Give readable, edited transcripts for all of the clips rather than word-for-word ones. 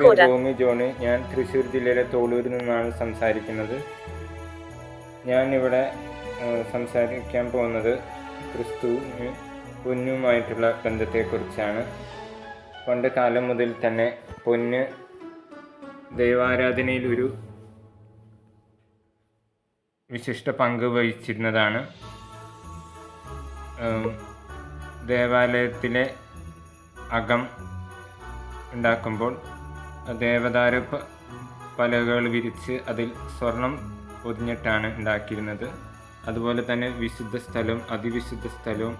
പേര് ടോമി ജോണ്. ഞാൻ തൃശ്ശൂർ ജില്ലയിലെ തോളൂരിൽ നിന്നാണ് സംസാരിക്കുന്നത്. ഞാനിവിടെ സംസാരിക്കാൻ പോകുന്നത് ക്രിസ്തുവിന് പൊന്നുമായിട്ടുള്ള ബന്ധത്തെക്കുറിച്ചാണ്. പണ്ട് കാലം മുതൽ തന്നെ പൊന്ന് ദൈവാരാധനയിൽ ഒരു വിശിഷ്ട പങ്ക് വഹിച്ചിരുന്നതാണ്. ദേവാലയത്തിലെ അകം ഉണ്ടാക്കുമ്പോൾ ദേവദാരു പലകകൾ വിരിച്ച് അതിൽ സ്വർണം പൊതിഞ്ഞിട്ടാണ് ഉണ്ടാക്കിയിരുന്നത്. അതുപോലെ തന്നെ വിശുദ്ധ സ്ഥലവും അതിവിശുദ്ധ സ്ഥലവും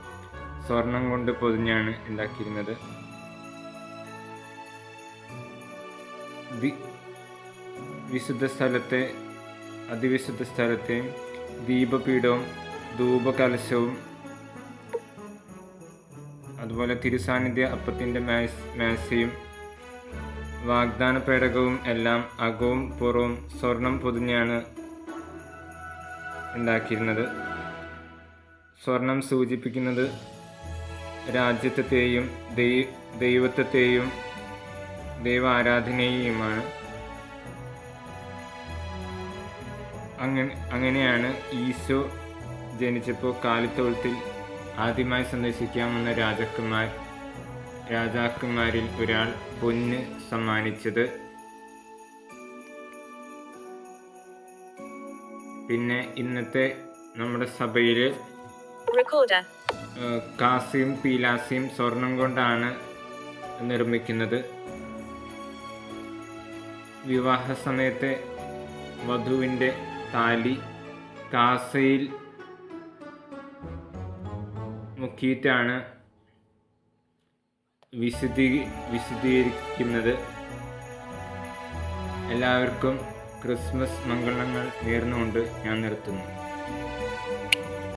സ്വർണം കൊണ്ട് പൊതിഞ്ഞാണ് ഉണ്ടാക്കിയിരുന്നത്. വിശുദ്ധ സ്ഥലത്തെ അതിവിശുദ്ധ സ്ഥലത്തെയും ദീപപീഠവും ധൂപകലശവും അതുപോലെ തിരുസാന്നിധ്യ അപ്പത്തിൻ്റെ മേശയും വാഗ്ദാന പേടകവും എല്ലാം അകവും പുറവും സ്വർണം പൊതിഞ്ഞാണ് ഉണ്ടാക്കിയിരുന്നത്. സ്വർണം സൂചിപ്പിക്കുന്നത് രാജ്യത്വത്തെയും ദൈവത്വത്തെയും ദൈവാരാധനയെയുമാണ്. അങ്ങനെയാണ് ഈശോ ജനിച്ചപ്പോൾ കാലിത്തൊഴുത്തിൽ ആദ്യമായി സന്ദർശിക്കാമെന്ന രാജാക്കന്മാരിൽ ഒരാൾ പൊന്ന് സമ്മാനിച്ചത്. പിന്നെ ഇന്നത്തെ നമ്മുടെ സഭയിൽ കാസിയും പീലാസിയും സ്വർണം കൊണ്ടാണ് നിർമ്മിക്കുന്നത്. വിവാഹ സമയത്തെ വധുവിൻ്റെ താലി കാസയിൽ മുക്കിയിട്ടാണ് വിശദീകരിക്കുന്നത്. എല്ലാവർക്കും ക്രിസ്മസ് മംഗളങ്ങൾ നേർന്നുകൊണ്ട് ഞാൻ നിർത്തുന്നു.